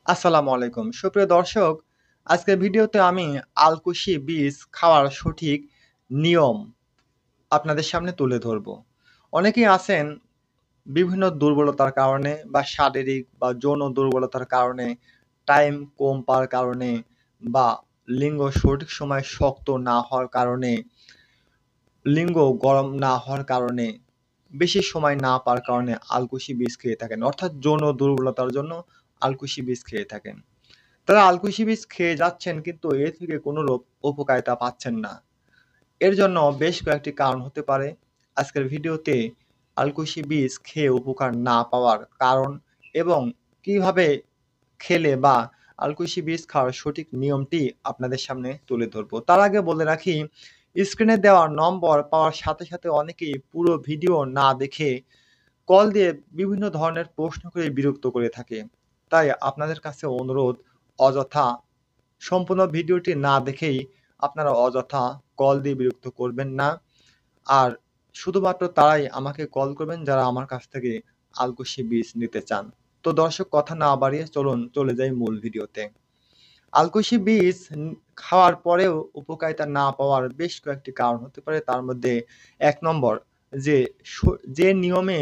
আসসালামু আলাইকুম। সুপ্রিয় দর্শক, আজকের ভিডিওতে আমি আলকুশি বীজ খাওয়ার সঠিক নিয়ম আপনাদের সামনে তুলে ধরব। অনেকেই আছেন বিভিন্ন দুর্বলতার কারণে বা শারীরিক বা যৌন দুর্বলতার কারণে, টাইম কম পাওয়ার কারণে বা লিঙ্গ সঠিক সময়ে শক্ত না হওয়ার কারণে, লিঙ্গ গরম না হওয়ার কারণে, বেশি সময় না পাওয়ার কারণে আলকুশি বীজ খেয়ে থাকেন। অর্থাৎ যৌন দুর্বলতার জন্য আলকুশি বীজ খেয়ে থাকেন। তারা আলকুশি বীজ খেয়ে যাচ্ছেন কিন্তু এ থেকে কোনরূপ উপকারিতা পাচ্ছেন না। এর জন্য বেশ কয়েকটি কারণ হতে পারে। আজকের ভিডিওতে আলকুশি বীজ খেয়ে উপকার না পাওয়ার কারণ এবং কিভাবে খেলে বা আলকুশি বীজ খাওয়ার সঠিক নিয়মটি আপনাদের সামনে তুলে ধরব। তার আগে বলে রাখি, স্ক্রিনে দেওয়া নম্বর পাওয়ার সাথে, সাথে অনেকেই পুরো ভিডিও না দেখে কল দিয়ে বিভিন্ন ধরনের প্রশ্ন করে বিরক্ত করে থাকে। তাই আপনাদের কাছে অনুরোধ, অযথা সম্পূর্ণ ভিডিওটি না দেখেই আপনারা অযথা কল দিয়ে বিরক্ত করবেন না। আর শুধুমাত্র তারাই আমাকে কল করবেন যারা আমার কাছ থেকে আলকুশি বীজ নিতে চান। তো দর্শক, কথা না বাড়িয়ে চলুন চলে যাই মূল ভিডিওতে। আলকুশি বীজ খাওয়ার পরেও উপকারিতা না পাওয়ার বেশ কয়েকটি কারণ হতে পারে। তার মধ্যে ১ নম্বর, যে যে নিয়মে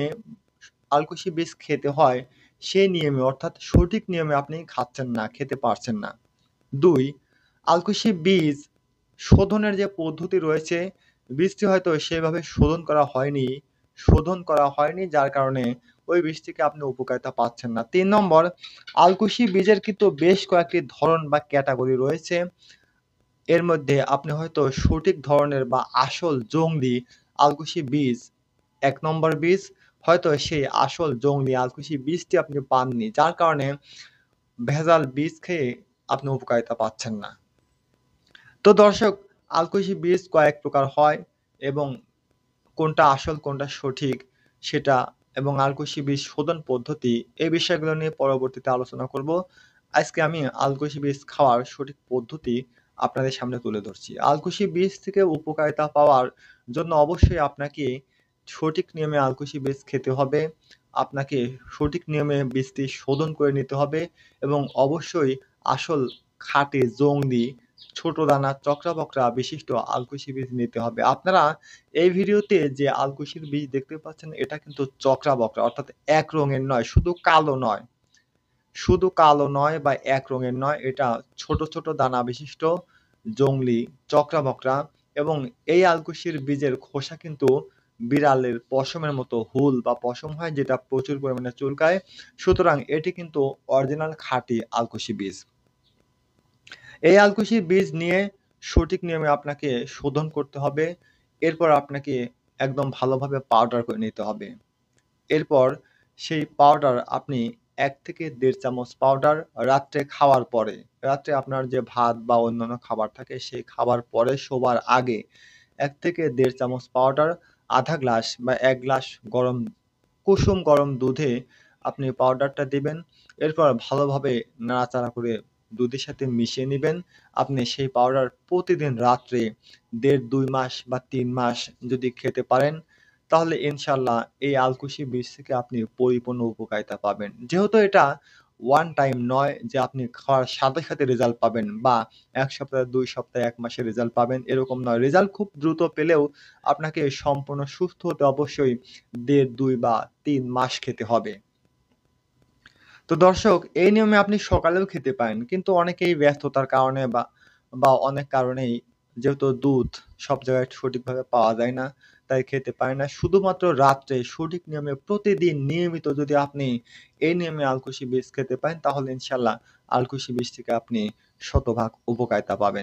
আলকুশি বীজ খেতে হয়, সেই নিয়মে অর্থাৎ সঠিক নিয়মে আপনি খাচ্ছেন না, খেতে পারছেন না। ২, আলকুশি বীজ শোধনের যে পদ্ধতি রয়েছে, বীজটি হয়তো সেভাবে শোধন করা হয়নি যার কারণে ওই বীজ থেকে আপনি উপকারিতা পাচ্ছেন না। ৩ নম্বর, আলকুশি বীজের কিন্তু বেশ কয়েকটি ধরন বা ক্যাটাগরি রয়েছে। এর মধ্যে আপনি হয়তো সঠিক ধরনের বা আসল জংলি আলকুশি বীজ, ১ নম্বর বীজ, হয়তো সেই আসল জংলি আলকুশি বীজটি আপনি পাননি। যার কারণে ভেজাল বীজ খেয়ে আপনি উপকারিতা পাচ্ছেন না। তো দর্শক, আলকুশি বীজ কয়েক প্রকার হয় এবং কোনটা আসল কোনটা সঠিক সেটা এবং আলকুশি বীজ শোধন পদ্ধতি, এই বিষয়গুলো নিয়ে পরবর্তীতে আলোচনা করব। আজকে আমি আলকুশি বীজ খাওয়ার সঠিক পদ্ধতি আপনাদের সামনে তুলে ধরছি। আলকুশি বীজ থেকে উপকারিতা পাওয়ার জন্য অবশ্যই আপনাকে সঠিক নিয়মে আলকুশি বীজ খেতে হবে। আপনাকে সঠিক নিয়মে বীজটি শোধন করে নিতে হবে এবং অবশ্যই আসল খাঁটি জংলি ছোট দানা চকরা-বকরা বিশিষ্ট আলকুশি বীজ নিতে হবে। আপনারা এই ভিডিওতে যে আলকুশির বীজ দেখতে পাচ্ছেন, এটা কিন্তু চকরা-বকরা অর্থাৎ এক রঙের নয়, শুধু কালো নয় বা এক রঙের নয়, এটা ছোট, ছোট দানা বিশিষ্ট জংলি চকরা-বকরা এবং এই আলকুশির বীজের খোসা কিন্তু বিড়ালের পশমের মতো হুল বা পশম হয়, যেটা প্রচুর পরিমাণে চুলকায়। সুতরাং এটি কিন্তু অরিজিনাল খাঁটি আলকুশি বীজ। এই আলকুশির বীজ নিয়ে সঠিক নিয়মে আপনাকে শোধন করতে হবে। এরপর আপনাকে একদম ভালোভাবে পাউডার করে নিতে হবে। এরপর সেই পাউডার আপনি ১ থেকে ১.৫ চামচ পাউডার রাত্রে খাওয়ার পরে, রাত্রে আপনার যে ভাত বা অন্যান্য খাবার থাকে সেই খাবার পরে শোবার আগে ১ থেকে ১.৫ চামচ পাউডার, ১/২ গ্লাস বা ১ গ্লাস কুসুম গরম দুধে আপনি পাউডারটা দিবেন। এরপর ভালোভাবে নাড়াচাড়া করে দুধের সাথে মিশিয়ে নিবেন। আপনি সেই পাউডার প্রতিদিন রাত্রে ১.৫-২ মাস বা ৩ মাস যদি খেতে পারেন, তাহলে ইনশাআল্লাহ এই আলকুশি বীজ থেকে আপনি পরিপূর্ণ উপকারিতা পাবেন। যেহেতু এটা ওয়ান টাইম নয় যে আপনি খাওয়ার সাথে, সাথে রেজাল্ট পাবেন বা ১ সপ্তাহ, ২ সপ্তাহ, ১ মাসে রেজাল্ট পাবেন এরকম নয়। রেজাল্ট খুব দ্রুত পেলেও আপনাকে সম্পূর্ণ সুস্থ হতে অবশ্যই ১.৫, ২ বা ৩ মাস খেতে হবে। তো দর্শক, এই নিয়মে আপনি সকালেও খেতে পারেন। কিন্তু অনেকেই ব্যস্ততার কারণে বা অনেক কারণেই, যেহেতু দুধ সব জায়গায় সঠিকভাবে পাওয়া যায় না, তাই খেতে পারে না। শুধুমাত্র রাত্রে সঠিক নিয়মে প্রতিদিন নিয়মিত যদি আপনি এই নিয়মে আলকুশি বীজ খেতে পারেন, তাহলে ইনশাআল্লাহ আলকুশি বীজ থেকে আপনি শতভাগ উপকারিতা পাবেন।